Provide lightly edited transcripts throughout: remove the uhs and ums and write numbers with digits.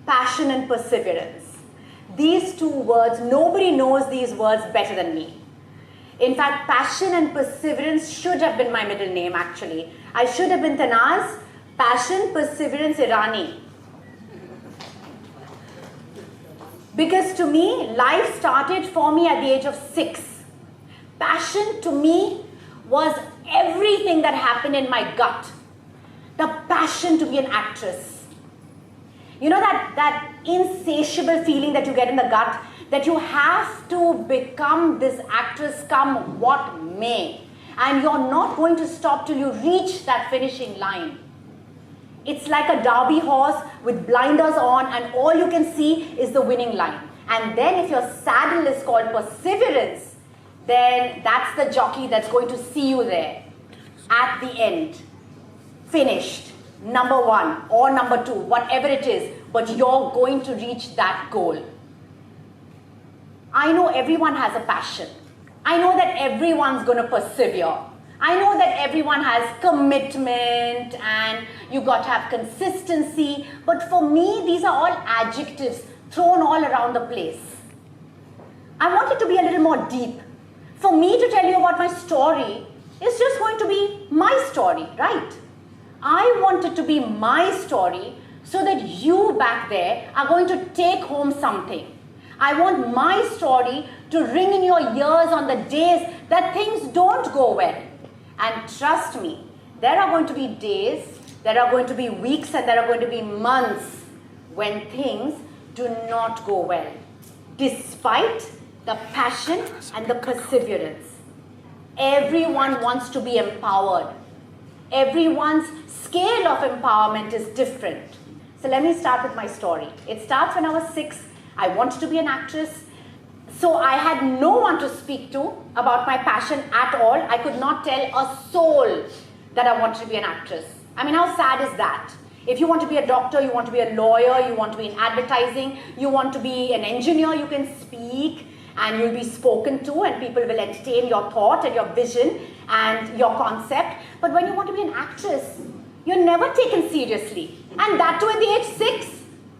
passion and perseverance. These two words, nobody knows these words better than me. In fact, passion and perseverance should have been my middle name actually. I should have been Tannaz, Passion, Perseverance, Irani. Because to me, life started for me at the age of 6. Passion to me was everything that happened in my gut. The passion to be an actress. You know that insatiable feeling that you get in the gut, that you have to become this actress come what may. And you're not going to stop till you reach that finishing line. It's like a derby horse with blinders on and all you can see is the winning line. And then if your saddle is called perseverance, then that's the jockey that's going to see you there at the end. Finished. Number 1 or number 2, whatever it is, but you're going to reach that goal. I know everyone has a passion. I know that everyone's going to persevere. I know that everyone has commitment and you got to have consistency. But for me, these are all adjectives thrown all around the place. I want it to be a little more deep. For me to tell you about my story is just going to be my story, right? I want it to be my story so that you back there are going to take home something. I want my story to ring in your ears on the days that things don't go well. And trust me, there are going to be days, there are going to be weeks, and there are going to be months when things do not go well, despite the passion and the perseverance. Everyone wants to be empowered. Everyone's scale of empowerment is different. So let me start with my story. It starts when I was 6. I wanted to be an actress. So I had no one to speak to about my passion at all. I could not tell a soul that I wanted to be an actress. I mean, how sad is that? If you want to be a doctor, you want to be a lawyer, you want to be in advertising, you want to be an engineer, you can speak and you'll be spoken to and people will entertain your thought and your vision and your concept. But when you want to be an actress, you're never taken seriously. And that too at the age 6.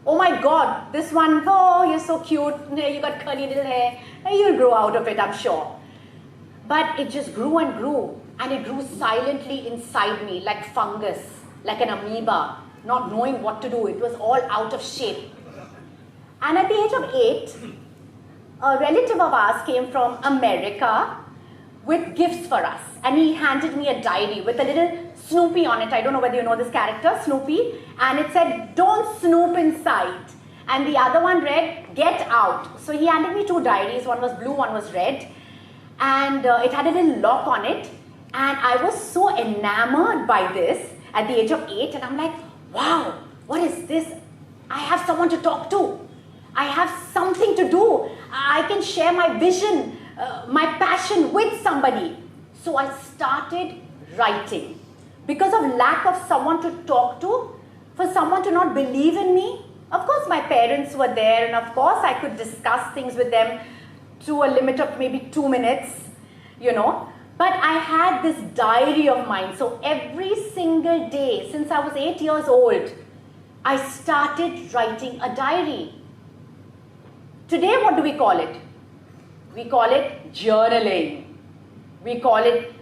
Oh my God, this one, oh, you're so cute, you got curly little hair, you'll grow out of it, I'm sure. But it just grew and grew, and it grew silently inside me like fungus, like an amoeba, not knowing what to do. It was all out of shape. And at the age of 8, a relative of ours came from America with gifts for us. And he handed me a diary with a little Snoopy on it. I don't know whether you know this character, Snoopy. And it said, don't snoop inside. And the other one read, get out. So he handed me 2 diaries. One was blue, one was red. And it had a little lock on it. And I was so enamored by this at the age of 8. And I'm like, wow, what is this? I have someone to talk to. I have something to do. I can share my vision, my passion with somebody. So I started writing. Because of lack of someone to talk to, for someone to not believe in me. Of course, my parents were there, and of course, I could discuss things with them to a limit of maybe 2 minutes, you know. But I had this diary of mine. So every single day, since I was 8 years old, I started writing a diary. Today, what do we call it? We call it journaling. We call it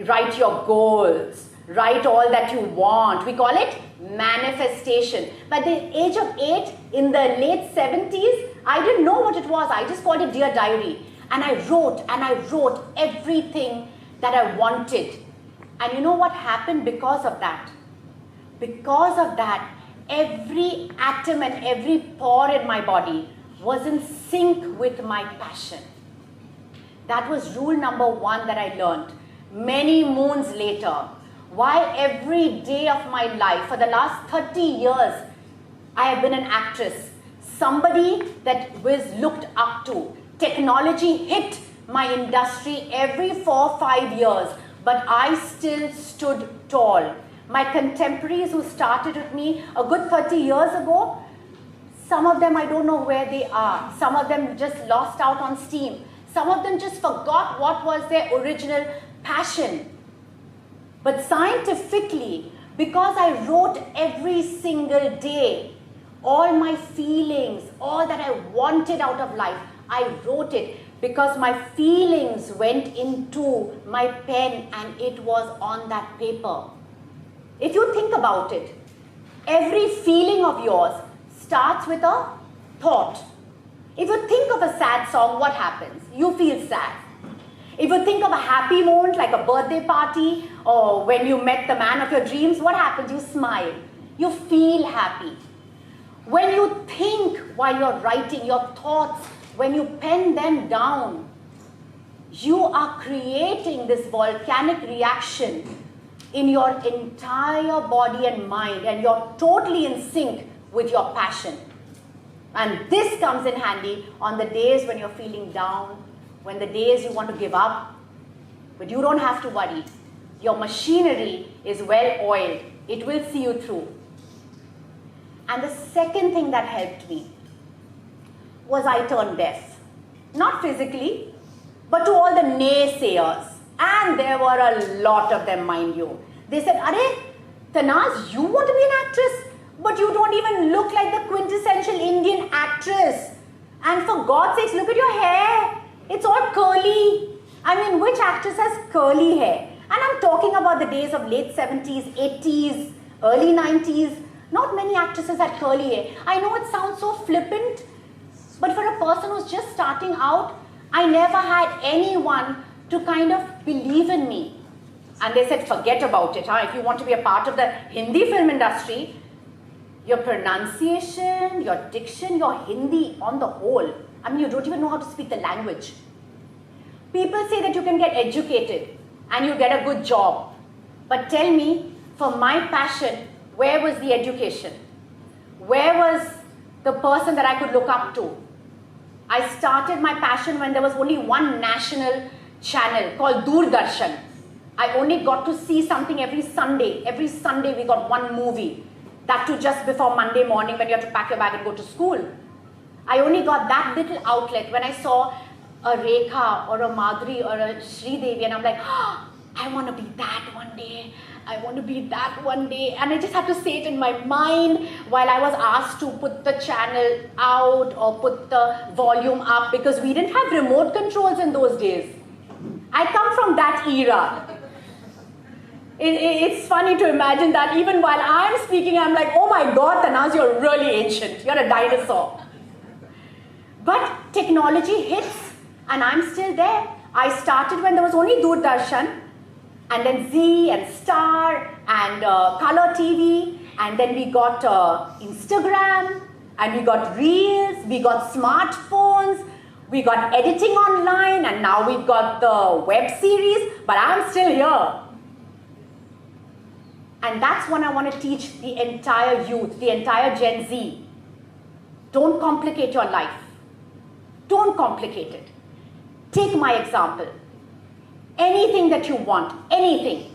write your goals. Write all that you want. We call it manifestation. By the age of 8, in the late 70s, I didn't know what it was. I just called it Dear Diary. And I wrote everything that I wanted. And you know what happened because of that? Because of that, every atom and every pore in my body was in sync with my passion. That was rule number 1 that I learned many moons later. Why every day of my life, for the last 30 years, I have been an actress. Somebody that was looked up to. Technology hit my industry every 4-5 years, but I still stood tall. My contemporaries who started with me a good 30 years ago, some of them I don't know where they are. Some of them just lost out on steam. Some of them just forgot what was their original passion. But scientifically, because I wrote every single day, All my feelings, all that I wanted out of life, I wrote it because my feelings went into my pen and it was on that paper. If you think about it, every feeling of yours starts with a thought. If you think of a sad song, what happens? You feel sad. If you think of a happy moment like a birthday party or when you met the man of your dreams, what happens? You smile. You feel happy. When you think while you're writing, your thoughts, when you pen them down, you are creating this volcanic reaction in your entire body and mind, and you're totally in sync with your passion. And this comes in handy on the days when you're feeling down, when the days you want to give up, but you don't have to worry. Your machinery is well oiled. It will see you through. And the second thing that helped me was I turned deaf. Not physically, but to all the naysayers. And there were a lot of them, mind you. They said, "Arey, Tannaz, you want to be an actress, but you don't even look like the quintessential Indian actress. And for God's sakes, look at your hair. It's all curly. I mean, which actress has curly hair?" And I'm talking about the days of late 70s, 80s, early 90s. Not many actresses had curly hair. I know it sounds so flippant, but for a person who's just starting out, I never had anyone to kind of believe in me. And they said, forget about it. If you want to be a part of the Hindi film industry, your pronunciation, your diction, your Hindi on the whole, I mean, you don't even know how to speak the language. People say that you can get educated and you get a good job. But tell me, for my passion, where was the education? Where was the person that I could look up to? I started my passion when there was only one national channel called Doordarshan. I only got to see something every Sunday. Every Sunday we got one movie. That too just before Monday morning when you have to pack your bag and go to school. I only got that little outlet when I saw a Rekha or a Madhuri or a Sridevi, and I'm like, oh, I want to be that one day. I want to be that one day. And I just had to say it in my mind while I was asked to put the channel out or put the volume up, because we didn't have remote controls in those days. I come from that era. It's funny to imagine that even while I'm speaking, I'm like, oh my God, Tannaz, you're really ancient. You're a dinosaur. But technology hits and I'm still there. I started when there was only Doordarshan, and then Z and Star and Color TV, and then we got Instagram, and we got Reels, we got smartphones, we got editing online, and now we've got the web series, but I'm still here. And that's what I want to teach the entire youth, the entire Gen Z. Don't complicate your life. Don't complicate it. Take my example. Anything that you want, anything,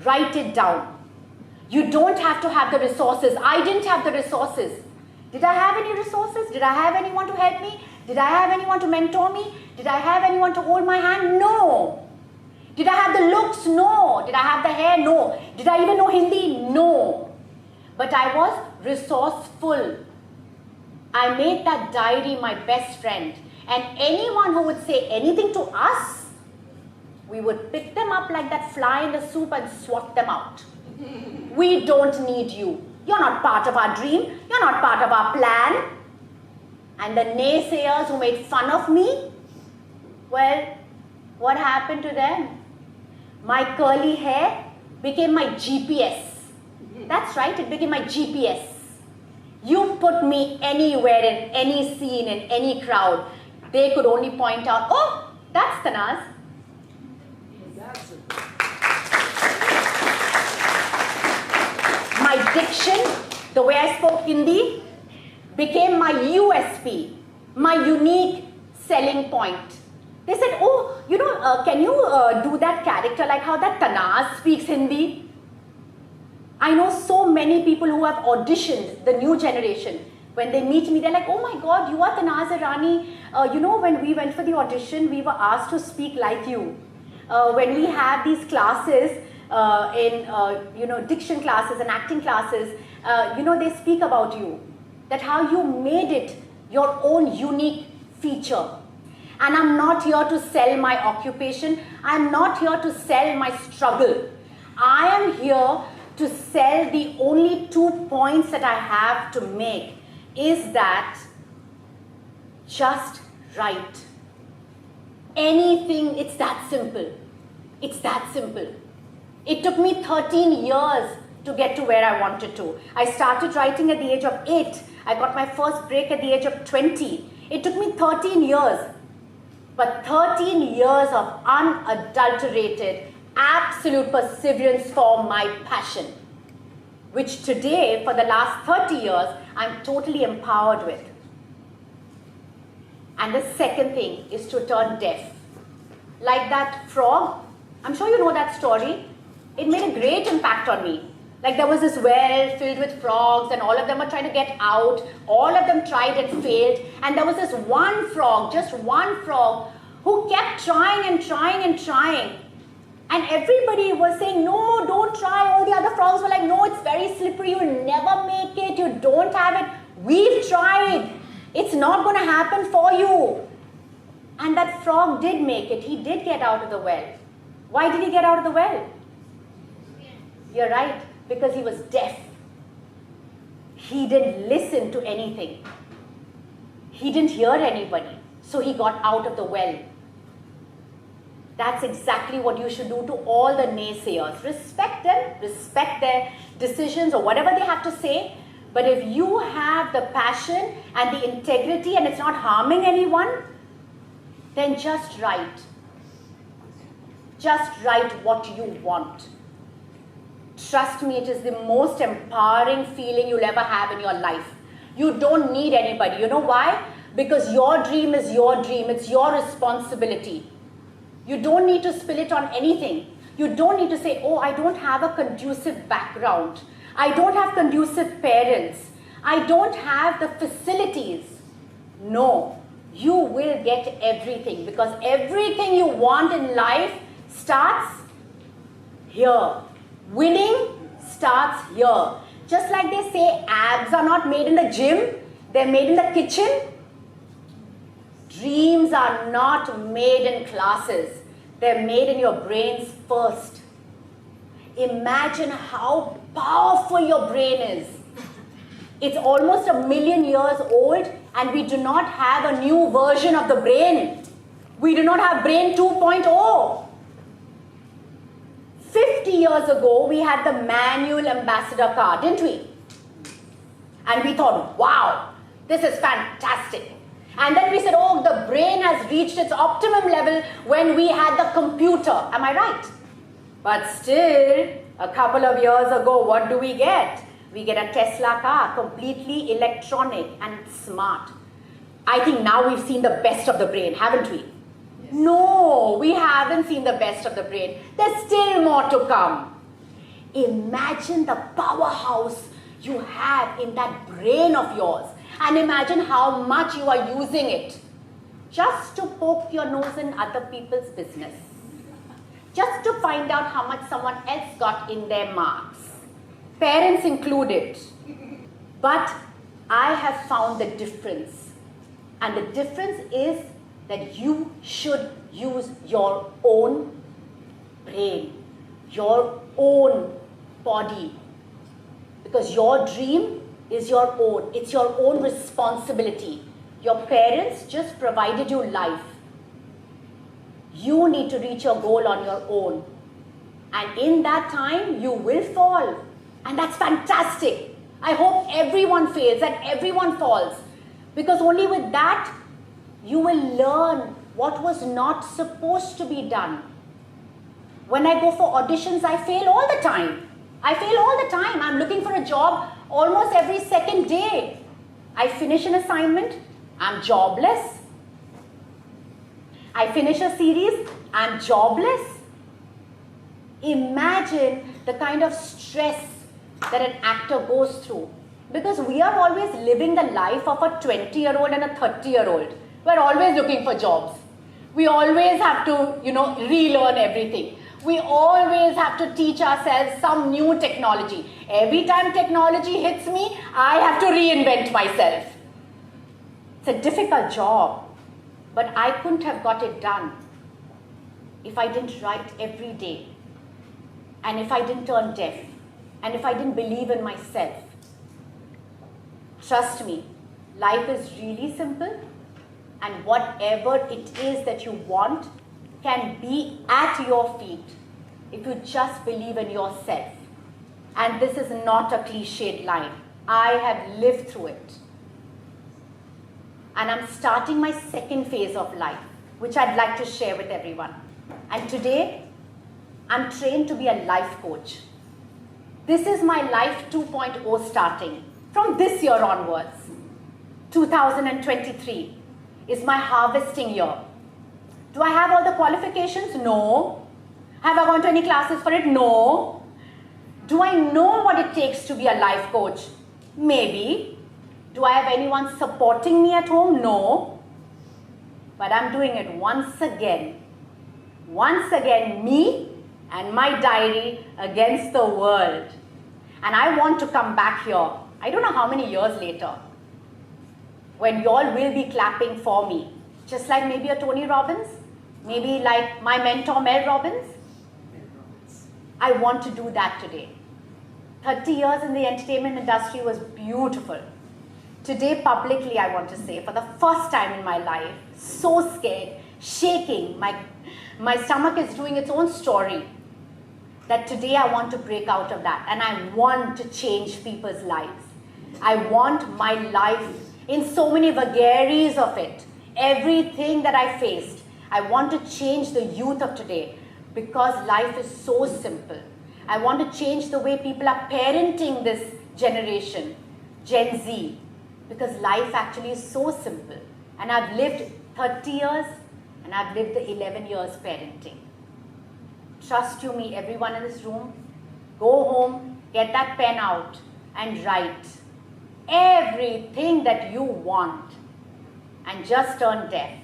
write it down. You don't have to have the resources. I didn't have the resources. Did I have any resources? Did I have anyone to help me? Did I have anyone to mentor me? Did I have anyone to hold my hand? No. Did I have the looks? No. Did I have the hair? No. Did I even know Hindi? No. But I was resourceful. I made that diary my best friend. And anyone who would say anything to us, we would pick them up like that fly in the soup and swat them out. We don't need you. You're not part of our dream. You're not part of our plan. And the naysayers who made fun of me, well, what happened to them? My curly hair became my GPS. That's right, it became my GPS. You put me anywhere in any scene, in any crowd, they could only point out, oh, that's Tannaz. My diction, the way I spoke Hindi, became my USP, my unique selling point. They said, oh, you know, can you do that character like how that Tannaz speaks Hindi? I know so many people who have auditioned, the new generation. When they meet me, they're like, oh my God, you are Tannaz Irani. You know, when we went for the audition, we were asked to speak like you. When we have these classes, diction classes and acting classes, they speak about you, that how you made it your own unique feature. And I'm not here to sell my occupation. I'm not here to sell my struggle. I am here to sell the only 2 points that I have to make is that just write. Anything, it's that simple. It's that simple. It took me 13 years to get to where I wanted to. I started writing at the age of 8. I got my first break at the age of 20. It took me 13 years. But 13 years of unadulterated, absolute perseverance for my passion, which today, for the last 30 years, I'm totally empowered with. And the second thing is to turn deaf. Like that frog, I'm sure you know that story. It made a great impact on me. Like there was this well filled with frogs and all of them were trying to get out. All of them tried and failed. And there was this one frog, just one frog, who kept trying and trying and trying. And everybody was saying, no, don't try. All the other frogs were like, no, it's very slippery. You'll never make it. You don't have it. We've tried. It's not going to happen for you. And that frog did make it. He did get out of the well. Why did he get out of the well? You're right. Because he was deaf. He didn't listen to anything. He didn't hear anybody. So he got out of the well. That's exactly what you should do to all the naysayers. Respect them, respect their decisions or whatever they have to say. But if you have the passion and the integrity and it's not harming anyone, then just write. Just write what you want. Trust me, it is the most empowering feeling you'll ever have in your life. You don't need anybody. You know why? Because your dream is your dream. It's your responsibility. You don't need to spill it on anything. You don't need to say, oh, I don't have a conducive background. I don't have conducive parents. I don't have the facilities. No, you will get everything because everything you want in life starts here. Winning starts here. Just like they say, abs are not made in the gym, they're made in the kitchen. Dreams are not made in classes. They're made in your brains first. Imagine how powerful your brain is. It's almost 1 million years old and we do not have a new version of the brain. We do not have brain 2.0. 50 years ago, we had the manual ambassador car, didn't we? And we thought, wow, this is fantastic. And then we said, oh, the brain has reached its optimum level when we had the computer. Am I right? But still, a couple of years ago, what do we get? We get a Tesla car, completely electronic and smart. I think now we've seen the best of the brain, haven't we? Yes. No, we haven't seen the best of the brain. There's still more to come. Imagine the powerhouse you have in that brain of yours. And imagine how much you are using it just to poke your nose in other people's business. Just to find out how much someone else got in their marks. Parents included. But I have found the difference. And the difference is that you should use your own brain, your own body. Because your dream is your own. It's your own responsibility. Your parents just provided you life. You need to reach your goal on your own. And in that time, you will fall. And that's fantastic. I hope everyone fails and everyone falls. Because only with that, you will learn what was not supposed to be done. When I go for auditions, I fail all the time. I fail all the time. I'm looking for a job almost every second day. I finish an assignment, I'm jobless. I finish a series, I'm jobless. Imagine the kind of stress that an actor goes through. Because we are always living the life of a 20-year-old and a 30-year-old. We're always looking for jobs. We always have to, relearn everything. We always have to teach ourselves some new technology. Every time technology hits me, I have to reinvent myself. It's a difficult job, but I couldn't have got it done if I didn't write every day, and if I didn't turn deaf, and if I didn't believe in myself. Trust me, life is really simple, and whatever it is that you want can be at your feet if you just believe in yourself. And this is not a cliched line. I have lived through it. And I'm starting my second phase of life, which I'd like to share with everyone. And today, I'm trained to be a life coach. This is my life 2.0 starting from this year onwards. 2023 is my harvesting year. Do I have all the qualifications? No. Have I gone to any classes for it? No. Do I know what it takes to be a life coach? Maybe. Do I have anyone supporting me at home? No. But I'm doing it once again. Once again, me and my diary against the world. And I want to come back here, I don't know how many years later, when y'all will be clapping for me. Just like maybe a Tony Robbins, maybe like my mentor Mel Robbins. I want to do that today. 30 years in the entertainment industry was beautiful. Today, publicly, I want to say, for the first time in my life, so scared, shaking, my stomach is doing its own story, that today I want to break out of that, and I want to change people's lives. I want my life, in so many vagaries of it, everything that I faced, I want to change the youth of today, because life is so simple. I want to change the way people are parenting this generation, Gen Z, because life actually is so simple. And I've lived 30 years, and I've lived the 11 years parenting. Trust you me, everyone in this room, go home, get that pen out, and write everything that you want, and just turn deaf,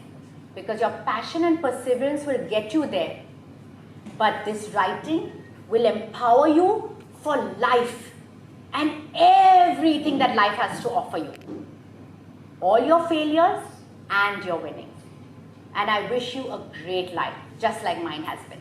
because your passion and perseverance will get you there. But this writing will empower you for life and everything that life has to offer you. All your failures and your winnings. And I wish you a great life, just like mine has been.